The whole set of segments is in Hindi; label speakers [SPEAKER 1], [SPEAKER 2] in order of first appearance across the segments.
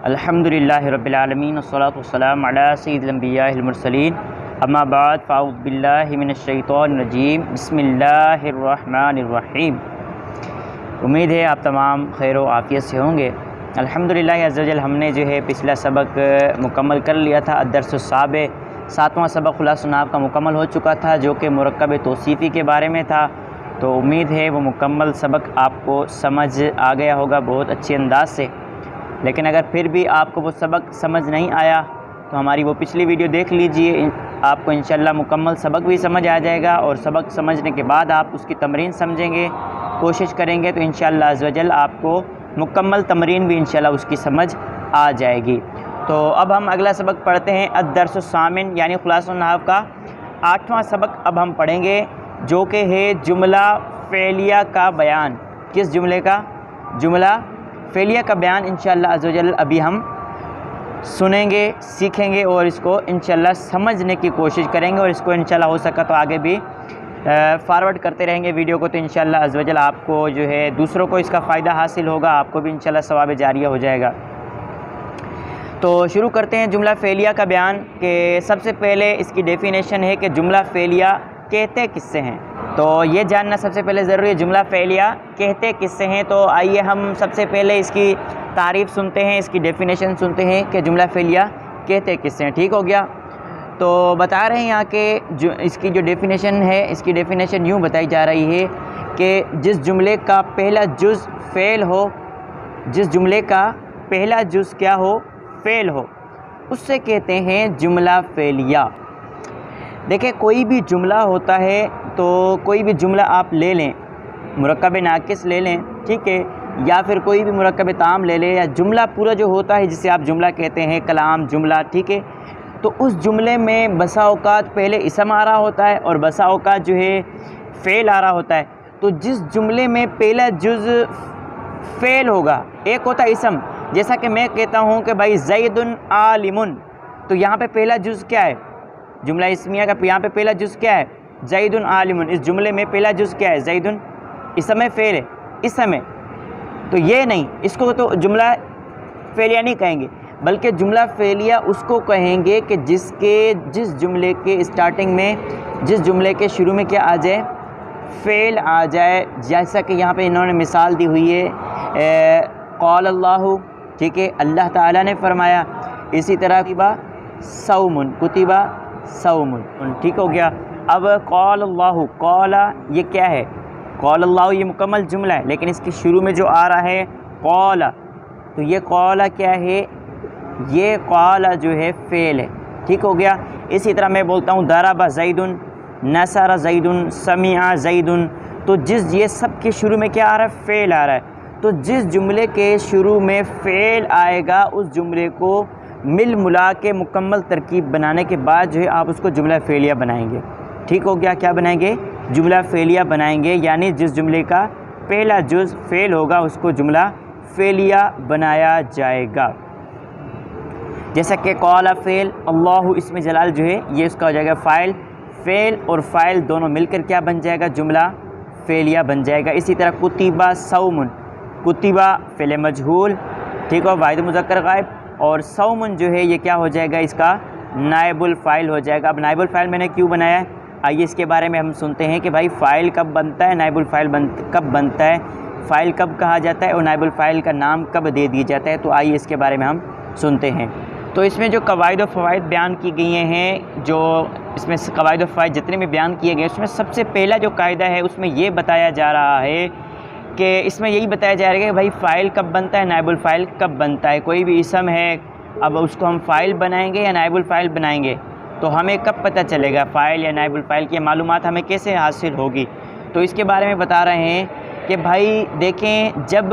[SPEAKER 1] अल्हम्दुलिल्लाहि रब्बिल आलमीन वस्सलातु वस्सलामु अला सय्यिदिल अंबियाइल मुरसलीन अम्मा बाद फ़अऊज़ु बिल्लाहि मिनश शैतानिर रजीम बिस्मिल्लाहिर रहमानिर रहीम। उम्मीद है आप तमाम खैर व आफ़ियत से होंगे। अल्हम्दुलिल्लाह अज़्ज़ा वजल हमने जो है पिछला सबक मुकम्मल कर लिया था। अद्दर्सुस्साबिअ 7वां सबक खुलासतुन नाहव का मुकम्मल हो चुका था, जो कि मुरक्कब तौसीफ़ी के बारे में था। तो उम्मीद है वो मुकम्मल सबक आपको समझ आ गया होगा बहुत अच्छे अंदाज से। लेकिन अगर फिर भी आपको वो सबक समझ नहीं आया तो हमारी वो पिछली वीडियो देख लीजिए, आपको इंशाअल्लाह मुकम्मल सबक भी समझ आ जाएगा। और सबक समझने के बाद आप उसकी तमरीन समझेंगे, कोशिश करेंगे तो इंशाअल्लाह अज़्ज़ा वजल आपको मुकम्मल तमरीन भी इंशाअल्लाह उसकी समझ आ जाएगी। तो अब हम अगला सबक पढ़ते हैं। अद्दर्सुस्सामिन यानी खुलासतुन नाहव का 8वां सबक अब हम पढ़ेंगे, जो कि है जुमला फ़ेलिया का बयान। किस जुमले का? जुमला फ़ेलिया का बयान इंशाअल्लाह अज़्ज़ा वजल अभी हम सुनेंगे, सीखेंगे और इसको इंशाअल्लाह समझने की कोशिश करेंगे। और इसको इंशाअल्लाह हो सका तो आगे भी फॉरवर्ड करते रहेंगे वीडियो को, तो इंशाअल्लाह अज़्ज़ा वजल आपको जो है दूसरों को इसका फ़ायदा हासिल होगा, आपको भी इंशाअल्लाह सवाब जारिया हो जाएगा। तो शुरू करते हैं जुमला फ़ेलिया का बयान। कि सबसे पहले इसकी डेफिनेशन है कि जुमला फ़ेलिया कहते किससे हैं। तो ये जानना सबसे पहले ज़रूरी है, जुमला फ़ेलिया कहते किससे हैं। तो आइए हम सबसे पहले इसकी तारीफ़ सुनते हैं, इसकी डेफिनेशन सुनते हैं कि जुमला फ़ेलिया कहते किससे हैं। ठीक हो गया। तो बता रहे हैं यहाँ के इसकी जो डेफिनेशन है, इसकी डेफिनेशन यूँ बताई जा रही है कि जिस जुमले का पहला जुज़ फ़ेल हो, जिस जुमले का पहला जुज़ क्या हो? फ़ेल हो, उससे कहते हैं जुमला फ़ेलिया। देखिए, कोई भी जुमला होता है, तो कोई भी जुमला आप ले लें, मुरक्कब नाक़िस ले लें, ठीक है, या फिर कोई भी मुरक्कब ताम ले लें, या जुमला पूरा जो होता है जिसे आप जुमला कहते हैं, कलाम जुमला, ठीक है। तो उस जुमले में बसा औक़ात पहले इसम आ रहा होता है और बसा औक़ात जो है फ़ेल आ रहा होता है। तो जिस जुमले में पहला जुज़ फ़ेल होगा, एक होता है इसम, जैसा कि मैं कहता हूँ कि भाई ज़ैदुन आलिमुन, तो यहाँ पे पहला जुज़ क्या है? जुमला इस्मिया का यहाँ पे पहला जुज़ क्या है? ज़ैदुन आलिमुन। इस जुमले में पहला जुज़ क्या है? ज़ैदुन। इसम है, फ़ेल है, इसम है। तो ये नहीं, इसको तो जुमला फ़ेलिया नहीं कहेंगे, बल्कि जुमला फ़ेलिया उसको कहेंगे कि जिस जुमले के स्टार्टिंग में, जिस जुमले के शुरू में क्या आ जाए? फ़ेल आ जाए। जैसा कि यहाँ पे इन्होंने मिसाल दी हुई है, क़ाल अल्लाहु, ठीक है, अल्लाह ताला ने फरमाया। इसी तरह कुतिबा सौमुन, कुतिबा सौमुन, ठीक हो गया। अब क़ाल अल्लाहु, क़ाला ये क्या है? क़ाल अल्लाहु ये मुकम्मल जुमला है, लेकिन इसके शुरू में जो आ रहा है क़ाला, तो ये क़ाला क्या है? ये क़ाला जो है फ़ेल है, ठीक हो गया। इसी तरह मैं बोलता हूँ दरबा ज़ैदुन, नसरा ज़ैदुन, समिआ ज़ैदुन, तो ये सब के शुरू में क्या आ रहा है? फ़ेल आ रहा है। तो जिस जुमले के शुरू में फ़ेल आएगा, उस जुमले को मिल मुला के मुकम्मल तरकीब बनाने के बाद जो है आप उसको जुमला फ़ेलिया बनाएंगे। ठीक हो गया। क्या बनाएंगे? जुमला फ़ेलिया बनाएंगे, यानी जिस जुमले का पहला जुज़ फ़ेल होगा उसको जुमला फ़ेलिया बनाया जाएगा। जैसा कि क़ाला फ़ेल, अल्लाहु इसमें जलाल जो है ये उसका हो जाएगा फ़ाइल, फ़ेल और फ़ाइल दोनों मिलकर क्या बन जाएगा? जुमला फ़ेलिया बन जाएगा। इसी तरह कुतिबा सौमुन, कुतिबा फ़ेल मजहूल, ठीक हो, वाहिद मुज़क्कर गायब, और सौमुन जो है ये क्या हो जाएगा? इसका नाइबुल फ़ाइल हो जाएगा। अब नाइबुल फ़ाइल मैंने क्यों बनाया है, आइए इसके बारे में हम सुनते हैं कि भाई फ़ाइल कब बनता है, नाइबुल फ़ाइल कब बनता है, फ़ाइल कब कहा जाता है और नाइबुल फ़ाइल का नाम कब दे दिया जाता है। तो आइए इसके बारे में हम सुनते हैं। तो इसमें जो कवायद व फ़वाइद बयान की गई हैं, जो इसमें कवायद व फ़वाइद जितने भी बयान किए गए, उसमें सबसे पहला जो कायदा है उसमें ये बताया जा रहा है कि इसमें यही बताया जा रहा है कि भाई फ़ाइल कब बनता है, नाइबुल फ़ाइल कब बनता है। कोई भी इसम है, अब उसको हम फ़ाइल बनाएंगे या नाइबुल फ़ाइल बनाएंगे, तो हमें कब पता चलेगा फ़ाइल या नाइबुल फ़ाइल की मालूमात हमें कैसे हासिल होगी? तो इसके बारे में बता रहे हैं कि भाई देखें, जब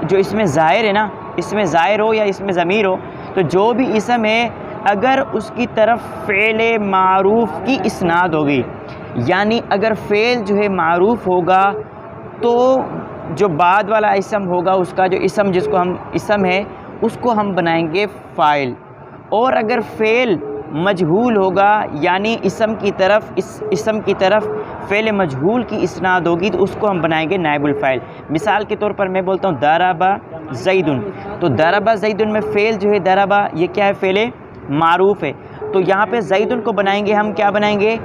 [SPEAKER 1] जो इसमें ज़ाहिर है ना, इसमें ज़ाहिर हो या इसमें ज़मीर हो, तो जो भी इसम है अगर उसकी तरफ फ़ेल मारूफ़ की इसनाद होगी, यानी अगर फ़ेल जो है मारूफ़ होगा तो जो बाद वाला इसम होगा उसका जो इसम, जिसको हम इसम है उसको हम बनाएंगे फ़ाइल। और अगर फ़ेल मजहूल होगा, यानी इसम की तरफ फ़ेल मजहूल की इसनाद होगी, तो उसको हम बनाएंगे नाइबुल फ़ाइल। मिसाल के तौर पर मैं बोलता हूँ दरबा ज़ैदुन। तो दरबा ज़ैदुन में फ़ेल जो है दरबा ये क्या है, फ़ेल मारूफ़ है। तो यहाँ पे ज़ैदुन को बनाएंगे हम, क्या बनाएंगे,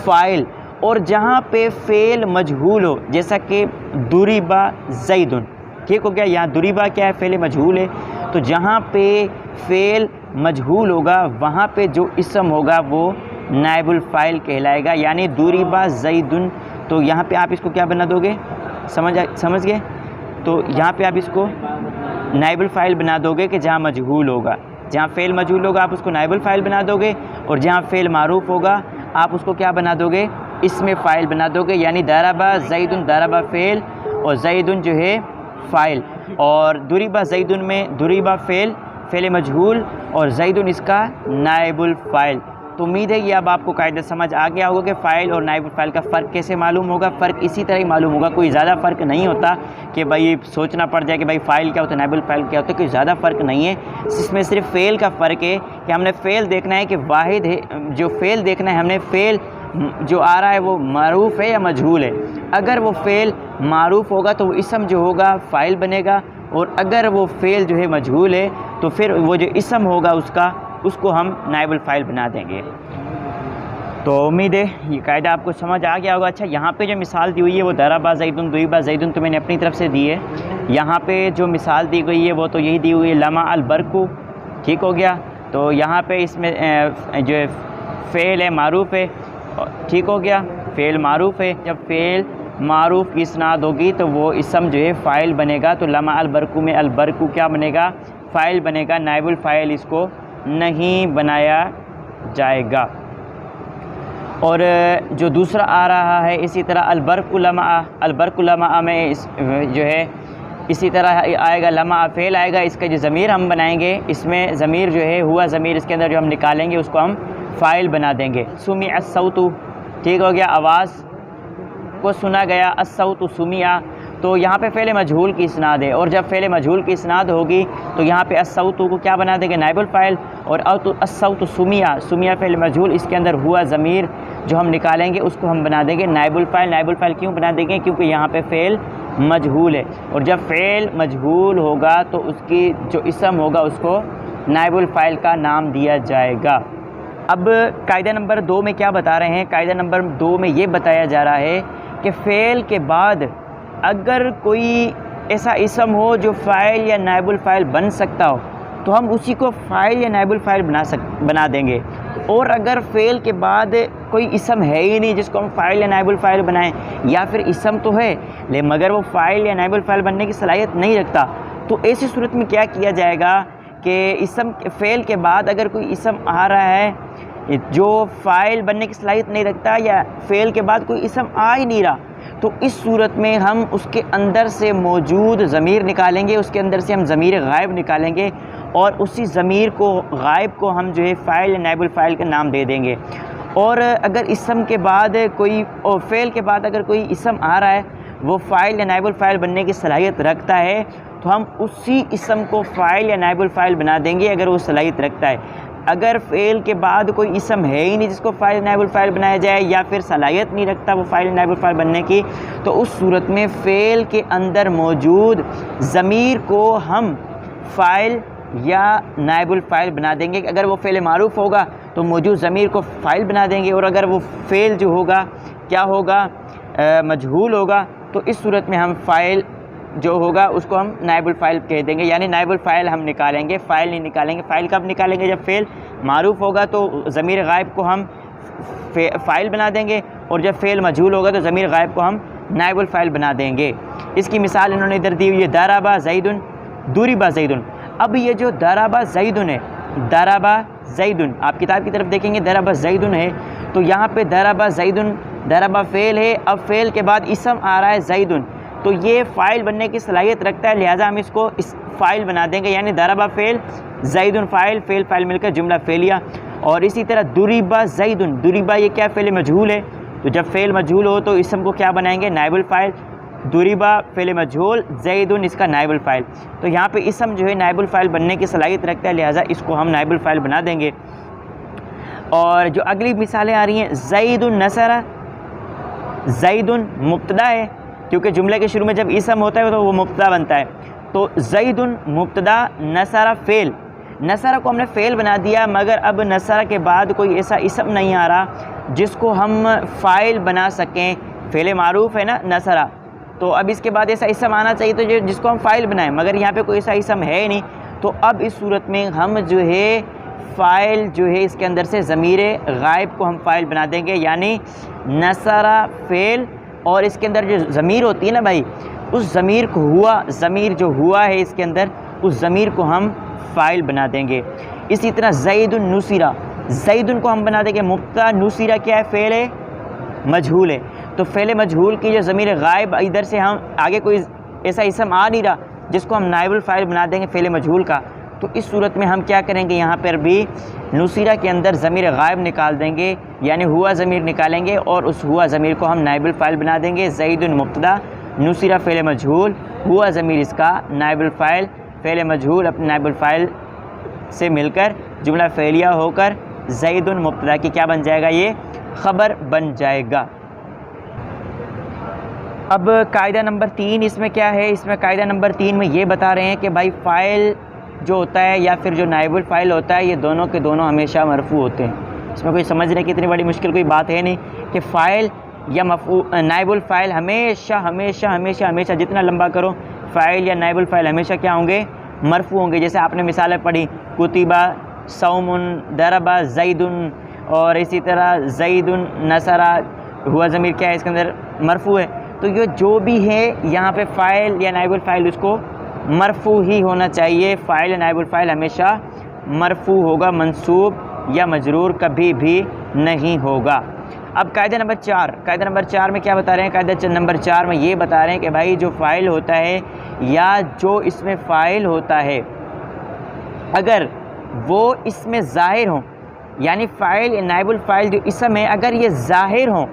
[SPEAKER 1] फ़ाइल। और जहाँ पे फ़ेल मजहूल हो, जैसा कि दुरिबा ज़ैदुन, ठीक हो गया। यहाँ दुरिबा क्या है, फ़ेल मजहूल है। तो जहाँ पे फ़ेल मजहूल होगा वहाँ पे जो इसम होगा वो नाइबुल फ़ाइल कहलाएगा, यानी दुरिबा ज़ैदुन। तो यहाँ पे आप इसको क्या बना दोगे, समझ गए। तो यहाँ पे आप इसको नाइबुल फ़ाइल बना दोगे कि जहाँ मजहूल होगा, जहाँ फ़ेल मजहूल होगा आप उसको नाइबुल फ़ाइल बना दोगे, और जहाँ फ़ेल मारूफ़ होगा आप उसको क्या बना दोगे, इसमें फ़ाइल बना दोगे। यानी दरबा ज़ैदुन, दरबा फ़ेल और ज़ैदुन जो है फ़ाइल। और दुरिबा ज़ैदुन में दुरिबा फ़ेल, फ़ेल मजहूल, और ज़ैदुन इसका नाइबुल फ़ाइल। तो उम्मीद है कि अब आपको कायदा समझ आ गया होगा कि फ़ाइल और नाइबुल फ़ाइल का फ़र्क कैसे मालूम होगा। फ़र्क इसी तरह ही मालूम होगा, कोई ज़्यादा फ़र्क नहीं होता कि भाई सोचना पड़ जाए कि भाई फ़ाइल क्या होता है, नाइबुल फ़ाइल क्या होता है, कोई ज़्यादा फ़र्क नहीं है। इसमें सिर्फ फ़ेल का फ़र्क है कि हमने फ़ेल देखना है कि वाहिद है, जो फ़ेल देखना है हमने, फ़ेल जो आ रहा है वो मारूफ़ है या मजहूल है। अगर वो फ़ेल मारूफ़ होगा तो वो इसम जो होगा फ़ाइल बनेगा, और अगर वो फ़ेल जो है मजहूल है तो फिर वो जो इसम होगा उसको हम नाइबुल फ़ाइल बना देंगे। तो उम्मीद है ये कायदा आपको समझ आ गया होगा। अच्छा, यहाँ पे जो मिसाल दी हुई है वो दरबा ज़ैदुन, दुरिबा ज़ैदुन तो मैंने अपनी तरफ से दी है। यहाँ पे जो मिसाल दी गई है वो तो यही दी हुई है, लमा अल बरकू, ठीक हो गया। तो यहाँ पे इसमें जो फ़ेल है मारूफ़ है, ठीक हो गया, फ़ेल मारूफ़ है। जब फ़ेल मारूफ़ की इसनाद होगी तो वो इसम जो है फ़ाइल बनेगा। तो लमा अल बरकू में अल बरकू क्या बनेगा, फ़ाइल बनेगा, नाइबुल फ़ाइल इसको नहीं बनाया जाएगा। और जो दूसरा आ रहा है इसी तरह अलबरकुलमा में जो है इसी तरह आएगा, लमा फ़ेल आएगा। इसका जो ज़मीर हम बनाएंगे, इसमें ज़मीर जो है हुआ ज़मीर इसके अंदर जो हम निकालेंगे उसको हम फ़ाइल बना देंगे। सुमी अस्सौतु, ठीक हो गया, आवाज़ को सुना गया, अस्सौतु सुमिया। तो यहाँ पे फ़ेल मजहूल की इसनाद है, और जब फ़ेल मजहूल की इसनाद होगी तो यहाँ पे अस्सौतु को क्या बना देंगे, नाइबुल फ़ाइल। और अस्सौतु सुमिया, सुमिया फ़ेल मजहूल, इसके अंदर हुआ ज़मीर जो हम निकालेंगे उसको हम बना देंगे नाइबुल फ़ाइल। नाइबुल फ़ाइल क्यों बना देंगे, क्योंकि यहाँ पे फ़ेल मजहूल है, और जब फ़ेल मजहूल होगा तो उसकी जो इसम होगा उसको नाइबुल फ़ाइल का नाम दिया जाएगा। अब कायदा नंबर 2 में क्या बता रहे हैं, कायदा नंबर 2 में ये बताया जा रहा है कि फ़ेल के बाद अगर कोई ऐसा इसम हो जो फ़ाइल या नाइबुल फ़ाइल बन सकता हो तो हम उसी को फ़ाइल या नाइबुल फ़ाइल बना देंगे। और अगर फ़ेल के बाद कोई इसम है ही नहीं जिसको हम फ़ाइल या नाइबुल फ़ाइल बनाएं, या फिर इसम तो है लेकिन मगर वो फ़ाइल या नाइबुल फ़ाइल बनने की सलाहियत नहीं रखता, तो ऐसी सूरत में क्या किया जाएगा कि इसम फ़ेल के बाद अगर कोई इसम आ रहा है जो फ़ाइल बनने की सलाहियत नहीं रखता, या फ़ेल के बाद कोई इसम आ ही नहीं रहा, तो इस सूरत में हम उसके अंदर से मौजूद ज़मीर निकालेंगे, उसके अंदर से हम ज़मीर गायब निकालेंगे, और उसी ज़मीर को गायब को हम जो है फ़ाइल या नाइबुल फ़ाइल का नाम दे देंगे। और अगर इसम के बाद कोई, और फ़ेल के बाद अगर कोई इसम आ रहा है वो फ़ाइल या नाइबुल फ़ाइल बनने की सलाहियत रखता है, तो हम उसी इसम को फ़ाइल या नाइबुल फ़ाइल बना देंगे अगर वो सलाहियत रखता है। अगर फ़ेल के बाद कोई इसम है ही नहीं जिसको फ़ाइल नाइबुल फ़ाइल बनाया जाए, या फिर सलाहियत नहीं रखता वो फ़ाइल नाइबुल फ़ाइल बनने की, तो उस सूरत में फ़ेल के अंदर मौजूद ज़मीर को हम फ़ाइल या नाइबुल फ़ाइल बना देंगे। अगर वो फ़ेल मारूफ़ होगा तो मौजूद ज़मीर को फ़ाइल बना देंगे, और अगर वो फ़ेल जो होगा क्या होगा, मजहूल होगा, तो इस सूरत में हम फ़ाइल जो होगा उसको हम नाइबुल फ़ाइल कह देंगे। यानी नाइबुल फ़ाइल हम निकालेंगे, फ़ाइल नहीं निकालेंगे। फ़ाइल कब निकालेंगे, जब फ़ेल मारूफ़ होगा तो ज़मीर गायब को हम फ़ाइल बना देंगे, और जब फ़ेल मजहूल होगा तो ज़मीर गायब को हम नाइबुल फ़ाइल बना देंगे। इसकी मिसाल इन्होंने इधर दी हुई है, दरबा ज़ैदुन, दुरिबा ज़ैदुन। अब ये जो दरबा ज़ैदुन है, दरबा ज़ैदुन, आप किताब की तरफ देखेंगे दरबा ज़ैदुन है, तो यहाँ पे दरबा ज़ैदुन, दरबा फ़ेल है, अब फ़ेल के बाद इसम आ रहा है ज़ैदुन, तो ये फ़ाइल बनने की सलाहियत रखता है, लिहाजा हम इसको इस फ़ाइल बना देंगे। यानी दरबा फ़ेल, ज़ैदुन फ़ाइल, फ़ेल फ़ाइल मिलकर जुमला फ़ेलिया। और इसी तरह दुरिबा ज़ैदुन, दुरिबा ये क्या, फ़ेल मजहूल है, तो जब फ़ेल मजहूल हो तो इसम को क्या बनाएंगे, नाइबुल फ़ाइल। दुरिबा फ़ेल मजहूल, ज़ैदुन इसका नाइबुल फ़ाइल। तो यहाँ पे इसम जो है नाइबुल फ़ाइल बनने की सलाहियत रखता है, लिहाजा इसको हम नाइबुल फ़ाइल बना देंगे। और जो अगली मिसालें आ रही हैं, ज़ैदुन नसरा, ज़ैदुन मुब्तदा है, क्योंकि जुमले के शुरू में जब इसम होता है तो वो मुब्तदा बनता है। तो ज़ैदुन मुब्तदा, नसरा फ़ेल। नसरा को हमने फ़ेल बना दिया, मगर अब नसरा के बाद कोई ऐसा इसम नहीं आ रहा जिसको हम फ़ाइल बना सकें। फ़ेल मारूफ़ है ना नसरा, तो अब इसके बाद ऐसा इसम आना चाहिए तो जिसको हम फ़ाइल बनाएं, मगर यहाँ पे कोई ऐसा इसम है ही नहीं। तो अब इस सूरत में हम जो है फ़ाइल जो है इसके अंदर से ज़मीर गायब को हम फ़ाइल बना देंगे, यानी नसरा फ़ेल और इसके अंदर जो ज़मीर होती है ना भाई, उस ज़मीर को हुआ, ज़मीर जो हुआ है इसके अंदर, उस ज़मीर को हम फ़ाइल बना देंगे। इसी तरह ज़ैदुन नुसिरा, ज़ैदुन को हम बना देंगे मुब्तदा, नुसिरा क्या है, फ़ेल है मजहूल है। तो फ़ेल मजहूल की जो ज़मीर गायब, इधर से हम आगे कोई ऐसा इसम आ नहीं रहा जिसको हम नाइबुल फ़ाइल बना देंगे फ़ेल मजहूल का। तो इस सूरत में हम क्या करेंगे, यहाँ पर भी नुसिरा के अंदर ज़मीर गायब निकाल देंगे, यानी हुआ ज़मीर निकालेंगे और उस हुआ ज़मीर को हम नाइबुल फ़ाइल बना देंगे। ज़ैदुन मुब्तदा, नुसिरा फ़ेल मजहूल, हुआ ज़मीर इसका नाइबुल फ़ाइल, फ़ेल मजहूल अपने नाइबुल फ़ाइल से मिलकर जुमला फ़ेलिया होकर ज़ैदुन मुब्तदा की क्या बन जाएगा, ये ख़बर बन जाएगा। अब कायदा नंबर 3 इसमें क्या है, इसमें कायदा नंबर 3 में ये बता रहे हैं कि भाई फ़ाइल जो होता है या फिर जो नाइबुल फ़ाइल होता है, ये दोनों के दोनों हमेशा मरफ़ू होते हैं। इसमें कोई समझने की इतनी बड़ी मुश्किल कोई बात है नहीं कि फ़ाइल या नाइबुल फ़ाइल हमेशा हमेशा हमेशा हमेशा जितना लंबा करो, फ़ाइल या नाइबुल फ़ाइल हमेशा क्या होंगे, मरफ़ू होंगे। जैसे आपने मिसालें पढ़ी, कुतिबा, सौमुन, दरबा, ज़ैदुन, और इसी तरह ज़ैदुन नसरा, हुआ ज़मीर क्या है इसके अंदर, मरफ़ू है। तो ये जो भी है यहाँ पे फ़ाइल या नाइबुल फ़ाइल उसको मरफ़ू ही होना चाहिए। फ़ाइल या नाइबुल फ़ाइल हमेशा मरफ़ू होगा, मंसूब या मजरूर कभी भी नहीं होगा। अब कायदा नंबर 4, कायदा नंबर 4 में क्या बता रहे हैं, कायदा नंबर 4 में ये बता रहे हैं कि भाई जो फ़ाइल होता है या जो इसमें फ़ाइल होता है, अगर वो इसमें ज़ाहिर हो, यानी फ़ाइल या नाइबुल फ़ाइल जो इसम है अगर ये ज़ाहिर हो,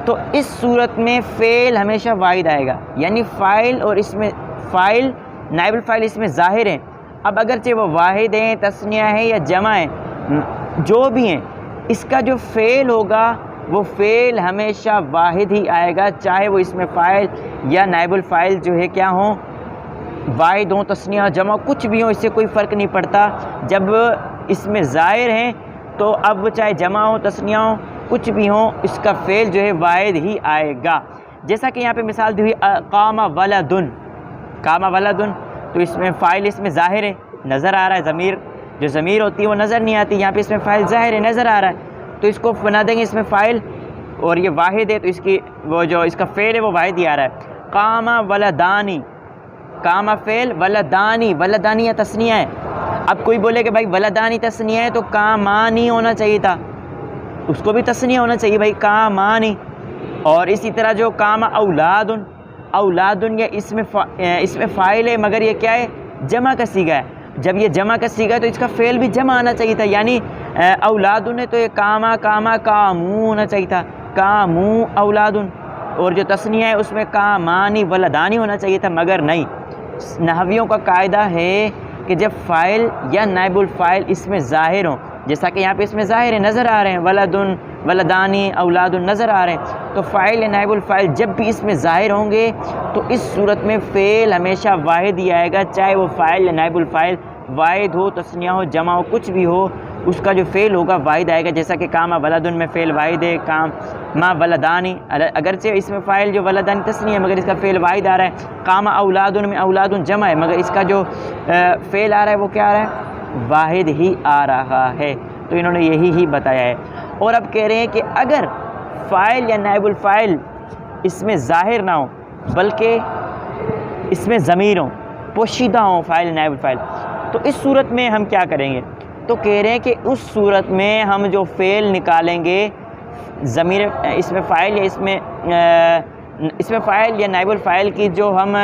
[SPEAKER 1] तो इस सूरत में फ़ेल हमेशा वाहिद आएगा। यानी फ़ाइल और इसमें फ़ाइल नाइबुल फ़ाइल इसमें ज़ाहिर हैं, अब अगरचे वो वाहिद हैं, तस्निया है या जमा है, जो भी हैं, इसका जो फ़ेल होगा वो फ़ेल हमेशा वाहिद ही आएगा, चाहे वो इसमें फ़ाइल या नाइबुल फ़ाइल जो है क्या हो, वाहिद हो, तस्निया, जमा, कुछ भी हो, इससे कोई फ़र्क नहीं पड़ता। जब इसमें ज़ाहिर हैं तो अब चाहे जमा हो, तस्निया हो, कुछ भी हो, इसका फ़ेल जो है वाहिद ही आएगा। जैसा कि यहाँ पे मिसाल दी हुई कामा वलदुन, कामा वलदुन, तो इसमें फ़ाइल इसमें ज़ाहिर है, नज़र आ रहा है, ज़मीर जो ज़मीर होती है वो नज़र नहीं आती, यहाँ पे इसमें फ़ाइल ज़ाहिर है, नज़र आ रहा है, तो इसको बना देंगे इसमें फ़ाइल, और ये वाहिद है तो इसकी वो जो इसका फ़ेल है वो वाहिद ही आ रहा है। कामा वलदानी, कामा फ़ेल, वलदानी, वलदानी या तस्निया है। अब कोई बोले कि भाई वलदानी तस्निया है तो कामानी होना चाहिए था, उसको भी तस्निया होना चाहिए भाई, कामानी। और इसी तरह जो कामा औलादुन, औलादुन या इसमें फ़ाइल है मगर ये क्या है, जमा का सीगा है। जब ये जमा का सीगा तो इसका फ़ेल भी जमा आना चाहिए था, यानी औलादुन है तो ये कामा कामा कामू होना चाहिए था, कामू औलादुन। और जो तस्निया है उसमें कामानी वलदानी होना चाहिए था, मगर नहीं। नहवियों का कायदा है कि जब फ़ाइल या नाइबुल फ़ाइल इसमें ज़ाहिर हो, जैसा कि यहाँ पे इसमें ज़ाहिर है, नज़र आ रहे हैं, वलदुन, वलदानी, औलादुन नज़र आ रहे हैं, तो फ़ाइल या नाइबुल फ़ाइल जब भी इसमें ज़ाहिर होंगे तो इस सूरत में फ़ेल हमेशा वाहिद ही आएगा, चाहे वो फ़ाइल या नाइबुल फ़ाइल वाहिद हो, तस्निया हो, जमा हो, कुछ भी हो, उसका जो फ़ेल होगा वाहिद आएगा। जैसा कि कामा वलदुन में फ़ेल वाहिद है, काम मा वलदानी, अगरचे इसमें फ़ाइल जो वलदानी तस्निया है मगर इसका फ़ेल वाहिद आ रहा है। कामा औलादुन में औलादुन जमा है मगर इसका जो फ़ेल आ रहा है वो क्या आ रहा है, वाहिद ही आ रहा है। तो इन्होंने यही ही बताया है। और अब कह रहे हैं कि अगर फ़ाइल या नाइबुल फ़ाइल इसमें ज़ाहिर ना हो बल्कि इसमें ज़मीर हो, पोशीदा हो फ़ाइल नाइबुल फ़ाइल, तो इस सूरत में हम क्या करेंगे, तो कह रहे हैं कि उस सूरत में हम जो फ़ेल निकालेंगे, ज़मीर इसमें फ़ाइल या इसमें फ़ाइल या नाइबुल फ़ाइल की जो हम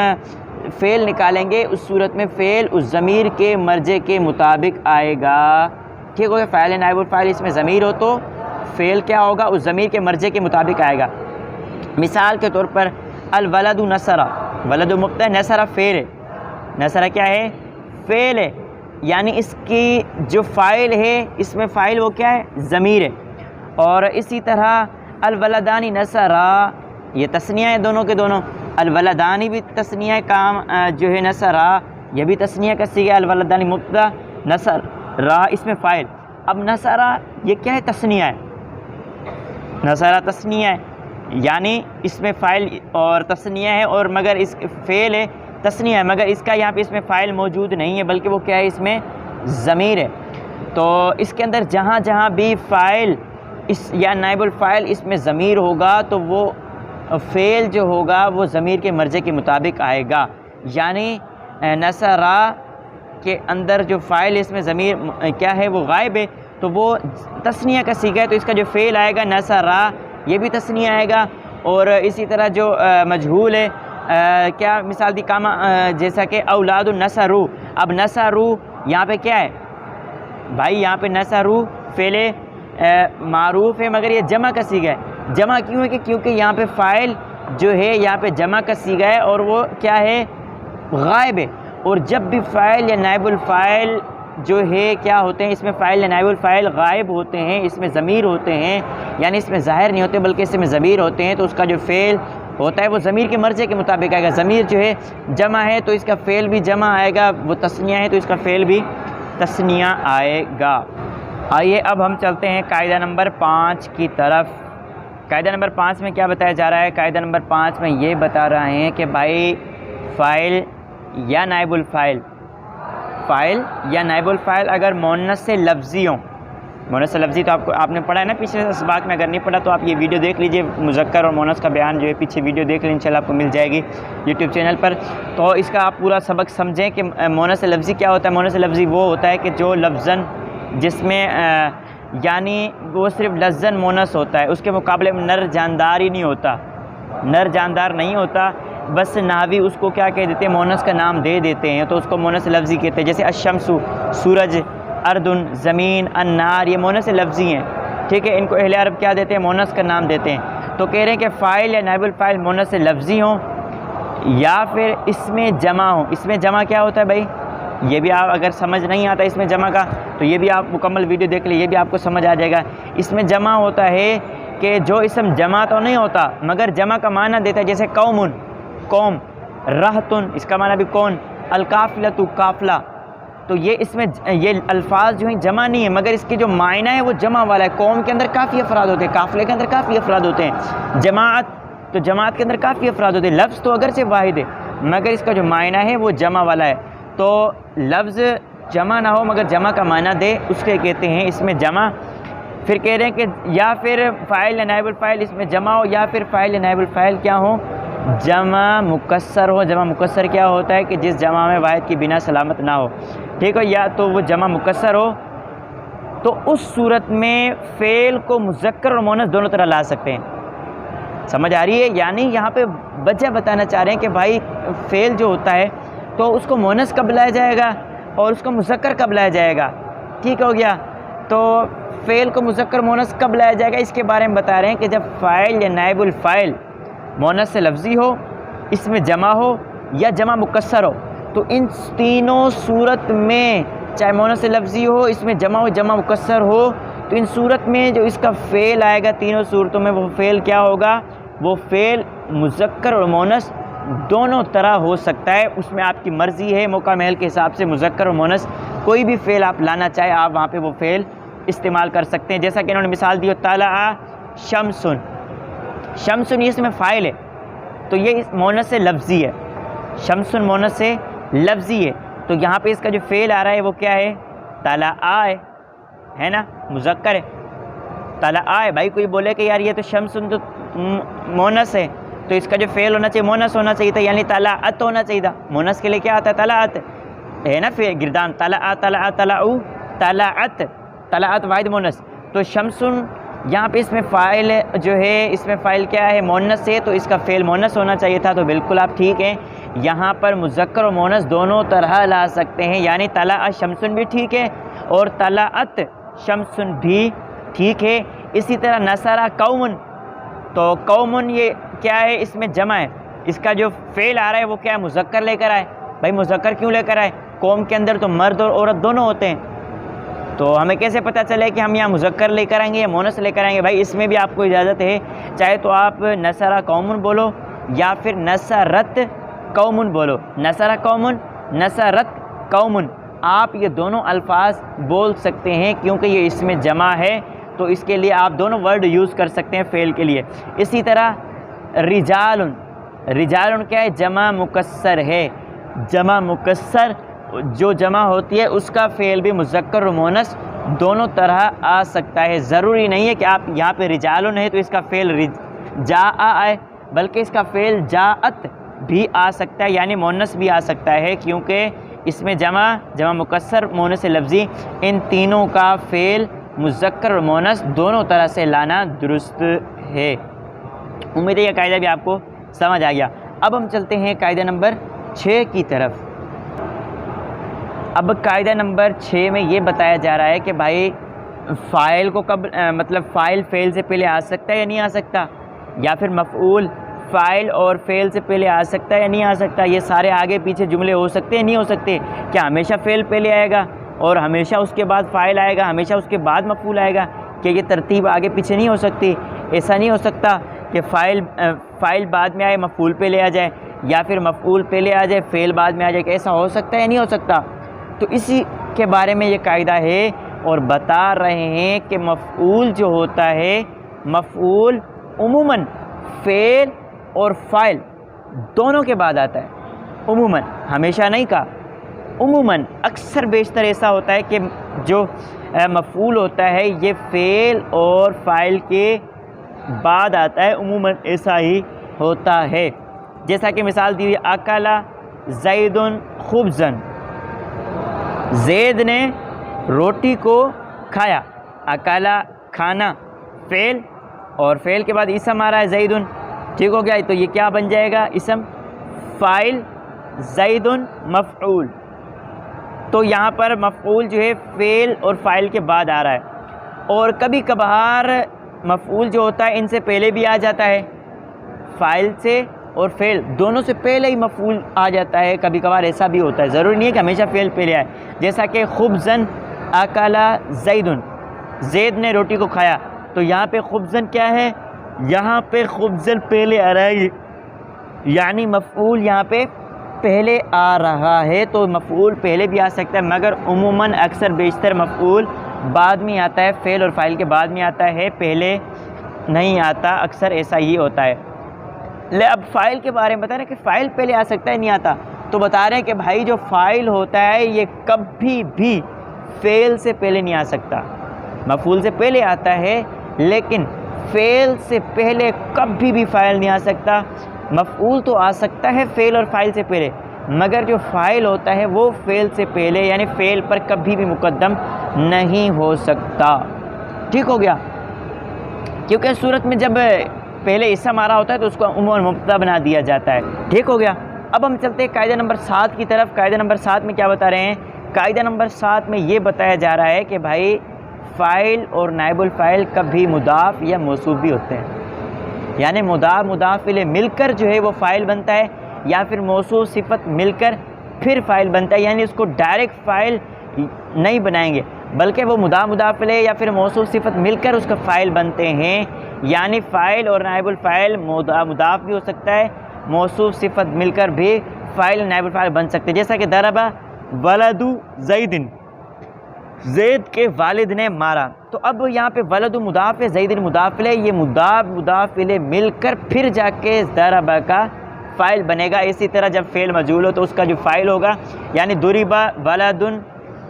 [SPEAKER 1] फ़ेल निकालेंगे, उस सूरत में फ़ेल उस ज़मीर के मर्जे के मुताबिक आएगा। ठीक हो गया, फ़ाइल या नाइबुल फ़ाइल इसमें ज़मीर हो तो फ़ेल क्या होगा, उस ज़मीर के मर्जे के मुताबिक आएगा। मिसाल के तौर पर अल वलदु नसरा, वलदु मुब्तदा, नसरा फ़ेल है, नसरा क्या है, फ़ेल है, यानी इसकी जो फ़ाइल है इसमें फ़ाइल वो क्या है, ज़मीर है। और इसी तरह अल वलदानी नसरा, ये तस्निया है दोनों के दोनों, अलवलदानी भी तस्निया काम जो है नसरा, यह भी तस्निया का सीगा। अलवलदानी मुब्तदा, नसर रा इसमें फ़ाइल। अब नसरा ये क्या है? तस्निया है। नसरा तस्निया है, यानी इसमें फ़ाइल और तस्निया है, और मगर इस फ़ेल है, तस्निया है, मगर इसका यहाँ पे इसमें फ़ाइल मौजूद नहीं है, बल्कि वो क्या है? इसमें ज़मीर है। तो इसके अंदर जहाँ जहाँ भी फ़ाइल इस या नाइबुल फ़ाइल इसमें ज़मीर होगा तो वो फ़ेल जो होगा वो ज़मीर के मर्जे के मुताबिक आएगा। यानी नसरा के अंदर जो फ़ाइल इसमें ज़मीर क्या है? वो गायब है, तो वो तस्निया का सीगा है, तो इसका जो फ़ेल आएगा नसरा, ये भी तस्निया आएगा। और इसी तरह जो मजहूल है, क्या मिसाल दी कामा, जैसा कि औलादु नसरू। अब नसरू यहाँ पे क्या है भाई? यहाँ पे नसरू फ़ेले मारूफ है, मगर ये जमा का सीगा है। जमा क्यों है? कि क्योंकि यहाँ पे फ़ाइल जो है यहाँ पे जमा का सीगा है, और वो क्या है? गायब है। और जब भी फ़ाइल या नाइबुल फ़ाइल जो है क्या होते हैं? इसमें फ़ाइल या नाइबुल फ़ाइल गायब होते हैं, इसमें ज़मीर होते हैं, यानी इसमें ज़ाहिर नहीं होते बल्कि इसमें ज़मीर होते हैं, तो उसका जो फ़ेल होता है वो ज़मीर के मर्ज़े के मुताबिक आएगा। ज़मीर जो है जमा है तो इसका फ़ेल भी जमा आएगा, वो तस्निया है तो इसका फ़ेल भी तस्निया आएगा। आइए अब हम चलते हैं कायदा नंबर 5 की तरफ। कायदा नंबर 5 में क्या बताया जा रहा है? कायदा नंबर 5 में ये बता रहे हैं कि भाई फ़ाइल या नाइबुल फ़ाइल, फ़ाइल या नाइबुल फ़ाइल अगर मुअन्नस से लफ्ज़ी हों, मुअन्नस से लफ्ज़ी तो आपने पढ़ा है ना पिछले इसबाक में। अगर नहीं पढ़ा तो आप ये वीडियो देख लीजिए, मुज़क्कर और मुअन्नस का बयान जो है पीछे वीडियो देख लीजिए, इंशाल्लाह आपको मिल जाएगी यूट्यूब चैनल पर। तो इसका आप पूरा सबक समझें कि मुअन्नस से लफ्ज़ी क्या होता है। मुअन्नस से लफ्ज़ी वो होता है कि जो लफ्ज़न जिसमें यानी वो सिर्फ लफ्ज़न मुअन्नस होता है, उसके मुकाबले में नर जानदार ही नहीं होता, नर जानदार नहीं होता, बस नावी उसको क्या कह देते हैं? मुअन्नस का नाम दे देते हैं, तो उसको मुअन्नस लफ्ज़ी कहते हैं। जैसे अशम्सु सूरज, अर्दुन ज़मीन, अन्नार, ये मुअन्नस लफ्ज़ी हैं, ठीक है। इनको अहले अरब क्या देते हैं? मुअन्नस का नाम देते हैं। तो कह रहे हैं कि फ़ाइल या नाइबुल फ़ाइल मुअन्नस लफ्ज़ी हों या फिर इसमें जमा हो। इसमें जमा क्या होता है भाई? ये भी आप अगर समझ नहीं आता इसमें जमा का, तो ये भी आप मुकम्मल वीडियो देख लीजिए, ये भी आपको समझ आ जाएगा। इसमें जमा होता है कि जो इसम जमा तो नहीं होता मगर जमा का माना देता है। जैसे कौमुन, कौम, रहतुन, इसका माना भी कौन, अलकाफ़िलतु, काफ़िला। तो ये इसमें ये अल्फाज जो हैं जमा नहीं है, मगर इसके जो मायना है वो जमा वाला है। कौम के अंदर काफ़ी अफराद होते हैं, काफ़िले के अंदर काफ़ी अफराद होते हैं। जमात, तो जमात के अंदर काफ़ी अफराद होते हैं। लफ्ज़ तो अगर से वाहिद है मगर इसका जो मायना है वो जमा वाला है। तो लफ्ज़ जमा ना हो मगर जमा का माना दे, उसके कहते हैं इसमें जमा। फिर कह रहे हैं कि या फिर फ़ाइल या नाइबुल फ़ाइल इसमें जमा हो, या फिर फ़ाइल या नाइबुल फ़ाइल क्या हो? जमा मुकस्सर हो। जमा मुकस्सर क्या होता है? कि जिस जमा में वाहिद की बिना सलामत ना हो, ठीक है। या तो वो जमा मुकस्सर हो, तो उस सूरत में फ़ेल को मुज़क्कर और मुअन्नस दोनों तरह ला सकते हैं। समझ आ रही है? यानी यहाँ पे वजह बताना चाह रहे हैं कि भाई फ़ेल जो होता है तो उसको मुअन्नस कब लाया जाएगा और उसको मुज़क्कर कब लाया जाएगा, ठीक हो गया। तो फ़ेल को मुज़क्कर मुअन्नस कब लाया जाएगा इसके बारे में बता रहे हैं कि जब फ़ाइल या नाइबुल फ़ाइल मुअन्नस से लफ्ज़ी हो, इसमें जमा हो या जमा मुकस्सर हो, तो इन तीनों सूरत में, चाहे मुअन्नस से लफ्ज़ी हो, इसमें जमा हो, जमा मुकस्सर हो, तो इन सूरत में जो इसका फ़ेल आएगा तीनों सूरतों में, वो फ़ेल क्या होगा? वो फ़ेल मुज़क्कर और मुअन्नस दोनों तरह हो सकता है। उसमें आपकी मर्ज़ी है, मौका महल के हिसाब से मुज़क्कर और मुअन्नस कोई भी फ़ेल आप लाना चाहे आप वहाँ पे वो फ़ेल इस्तेमाल कर सकते हैं। जैसा कि इन्होंने मिसाल दी, तलअ शम्सुन, शम्सुन ये इसमें फ़ाइल है तो ये मुअन्नस से लफ्ज़ी है, शम्सुन मुअन्नस से लफ्ज़ी है, तो यहाँ पे इसका जो फ़ेल आ रहा है वो क्या है? तलअ है ना, मुज़क्कर है। तलअ है। भाई कोई बोले कि यार ये तो शम्सुन तो मुअन्नस है, तो इसका जो फ़ेल होना चाहिए मुअन्नस होना चाहिए था, यानी तलअत होना चाहिए था। मुअन्नस के लिए क्या आता है? तलअत है ना, फिर गिरदान, तलअ तलअ तलअ तलअत, तलअत वाहिद मुअन्नस। तो शम्सुन यहाँ पे इसमें फ़ाइल जो है, इसमें फ़ाइल क्या है? मुअन्नस है, तो इसका फ़ेल मुअन्नस होना चाहिए था। तो बिल्कुल आप ठीक हैं, यहाँ पर मुज़क्कर और मुअन्नस दोनों तरह ला सकते हैं, यानी तलअ शम्सुन भी ठीक है और तलअत शम्सुन भी ठीक है। इसी तरह नसरा कौमुन, तो कौमुन ये क्या है? इसमें जमा है, इसका जो फ़ेल आ रहा है वो क्या है? मुज़क्कर लेकर आए। भाई मुज़क्कर क्यों लेकर आए? कौम के अंदर तो मर्द और औरत दोनों होते हैं, तो हमें कैसे पता चले कि हम यहाँ मुज़क्कर लेकर आएंगे या मुअन्नस लेकर आएंगे? भाई इसमें भी आपको इजाज़त है, चाहे तो आप नसरा कौमुन बोलो या फिर नसरत कौमुन बोलो, नसरा कौमुन, नसरत कौमुन। आप ये दोनों अल्फाज बोल सकते हैं क्योंकि ये इसमें जमा है, तो इसके लिए आप दोनों वर्ड यूज़ कर सकते हैं फ़ेल के लिए। इसी तरह रिजालुन, रिजालुन क्या है? जमा मुकस्सर है। जमा मुकस्सर जो जमा होती है उसका फ़ेल भी मुज़क्कर और मुअन्नस दोनों तरह आ सकता है। ज़रूरी नहीं है कि आप यहाँ पे रिजालुन है तो इसका फ़ेल जा आए, बल्कि इसका फ़ेल जाअत भी आ सकता है, यानी मुअन्नस भी आ सकता है, क्योंकि इसमें जमा मुकस्सर, मुअन्नस लफ्ज़ी, इन तीनों का फ़ेल मुज़क्कर और मुअन्नस दोनों तरह से लाना दुरुस्त है। उम्मीद है यह कायदा भी आपको समझ आ गया। अब हम चलते हैं कायदा नंबर 6 की तरफ। अब कायदा नंबर 6 में ये बताया जा रहा है कि भाई फ़ाइल को कब मतलब फ़ाइल फ़ेल से पहले आ सकता है या नहीं आ सकता, या फिर मफ़ऊल फ़ाइल और फ़ेल से पहले आ सकता है या नहीं आ सकता। ये सारे आगे पीछे जुमले हो सकते हैं, नहीं हो सकते। क्या हमेशा फ़ेल पहले आएगा और हमेशा उसके बाद फ़ाइल आएगा, हमेशा उसके बाद मफ़ऊल आएगा? क्या ये तरतीब आगे पीछे नहीं हो सकती? ऐसा नहीं हो सकता कि फ़ाइल बाद में आए मफ़ऊल पहले आ जाए, या फिर मफ़ऊल पहले आ जाए फ़ेल बाद में आ जाए। ऐसा हो सकता है या नहीं हो सकता? तो इसी के बारे में ये कायदा है और बता रहे हैं कि मफ़ऊल जो होता है, मफ़ऊल उमूमन फ़ेल और फ़ाइल दोनों के बाद आता है। उमूमन, हमेशा नहीं का, उमूमन अक्सर बेशतर ऐसा होता है कि जो मफ़ऊल होता है ये फ़ेल और फ़ाइल के बाद आता है। उमूमन ऐसा ही होता है। जैसा कि मिसाल दी हुई, अकला ज़ैदुन खुब्ज़न, ज़ैद ने रोटी को खाया। अकला खाना फ़ेल, और फ़ेल के बाद इसम आ रहा है ज़ैदुन, ठीक हो गया। तो ये क्या बन जाएगा? इसम फ़ाइल, ज़ैदुन मफ़ऊल। तो यहाँ पर मफ़ऊल जो है फ़ेल और फ़ाइल के बाद आ रहा है। और कभी कभार मफ़ऊल जो होता है इनसे पहले भी आ जाता है, फ़ाइल से और फ़ेल दोनों से पहले ही मफ़ऊल आ जाता है। कभी कभार ऐसा भी होता है, ज़रूरी नहीं है कि हमेशा फ़ेल पहले आए। जैसा कि खुब्ज़न अकला ज़ैदुन, ज़ैद ने रोटी को खाया। तो यहाँ पे खुब्ज़न क्या है? यहाँ पे खुब्ज़न पहले आ रहा है, यानी मफ़ऊल यहाँ पे पहले आ रहा है। तो मफ़ऊल पहले भी आ सकता है, मगर उमूमन अक्सर बेशतर मफ़ऊल बाद में आता है, फ़ेल और फ़ाइल के बाद में आता है, पहले नहीं आता। अक्सर ऐसा ही होता है। ले अब फ़ाइल के बारे में बता रहे हैं कि फ़ाइल पहले आ सकता है, नहीं आता। तो बता रहे हैं कि भाई जो फ़ाइल होता है ये कभी भी फ़ेल से पहले नहीं आ सकता। मफ़ऊल से पहले आता है, लेकिन फ़ेल से पहले कभी भी फ़ाइल नहीं आ सकता। मफ़ऊल तो आ सकता है फ़ेल और फ़ाइल से पहले, मगर जो फ़ाइल होता है वो फ़ेल से पहले, यानी फ़ेल पर कभी भी मुक़द्दम नहीं हो सकता। ठीक हो गया? क्योंकि सूरत में जब पहले इसम आ रहा होता है तो उसको उमूमन मुब्तदा बना दिया जाता है। ठीक हो गया? अब हम चलते हैं कायदा नंबर 7 की तरफ। कायदा नंबर 7 में क्या बता रहे हैं? कायदा नंबर 7 में ये बताया जा रहा है कि भाई फ़ाइल और नाइबुल फ़ाइल कभी मुदाफ़ या मौसूफ़ भी होते हैं, यानी मुदाफ़ इलैह मिलकर जो है वो फ़ाइल बनता है, या फिर मौसूफ़ सिफ़त मिलकर फिर फ़ाइल बनता है। यानी उसको डायरेक्ट फ़ाइल नहीं बनाएंगे, बल्कि वो मुदाफ़ इलैह या फिर मौसूफ़ सिफ़त मिलकर उसका फ़ाइल बनते हैं। यानी फ़ाइल और नाइबुल फ़ाइल मुदाफ़ भी हो सकता है, मौसूफ़ सिफ़त मिलकर भी फ़ाइल नाइबुल फ़ाइल बन सकते हैं। जैसा कि दरबा वलदु ज़ैदिन, ज़ैद के वालिद ने मारा। तो अब यहाँ पे वलदु मुदाफ़ है, ज़ैदिन मुदाफ़ इलैह, ये मुदाफ़ इलैह मिलकर फिर जाके दरबा का फ़ाइल बनेगा। इसी तरह जब फ़ेल मजूल हो तो उसका जो फ़ाइल होगा, यानी दुरिबा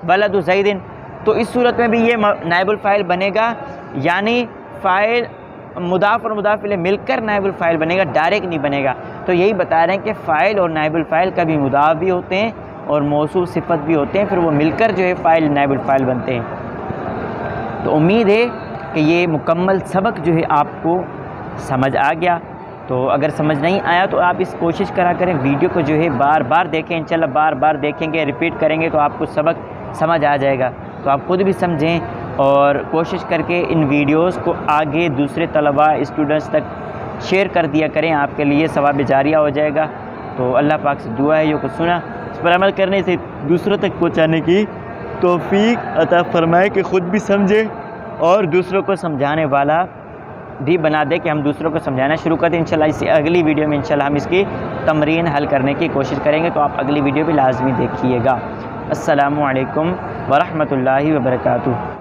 [SPEAKER 1] वलदु ज़ैदिन, तो इस सूरत में भी ये नाइबुल फ़ाइल बनेगा, यानी फ़ाइल मुदाफ़ और मुदाफ़ इलैह मिलकर नाइबुल फ़ाइल बनेगा, डायरेक्ट नहीं बनेगा। तो यही बता रहे हैं कि फ़ाइल और नाइबुल फ़ाइल कभी मुदाफ़ भी होते हैं और मौसूफ़ सिफ़त भी होते हैं, फिर वो मिलकर जो है फ़ाइल नाइबुल फ़ाइल बनते हैं। तो उम्मीद है कि ये मुकम्मल सबक जो है आपको समझ आ गया। तो अगर समझ नहीं आया तो आप इस कोशिश करा करें, वीडियो को जो है बार बार देखें। इंशाल्लाह बार बार देखेंगे, रिपीट करेंगे तो आपको सबक समझ आ जाएगा। तो आप खुद भी समझें और कोशिश करके इन वीडियोस को आगे दूसरे तलबा स्टूडेंट्स तक शेयर कर दिया करें, आपके लिए सवाब जारिया हो जाएगा। तो अल्लाह पाक से दुआ है, जो कुछ सुना इस पर अमल करने से दूसरों तक पहुँचाने की तौफीक अता फ़रमाए कि ख़ुद भी समझे और दूसरों को समझाने वाला भी बना दे कि हम दूसरों को समझाना शुरू कर दें। इंशाल्लाह इसी अगली वीडियो में इंशाल्लाह हम इसकी तमरीन हल करने की कोशिश करेंगे, तो आप अगली वीडियो भी लाजमी देखिएगा। अस्सलामु अलैकुम वरहमतुल्लाहि वबरकातुहू।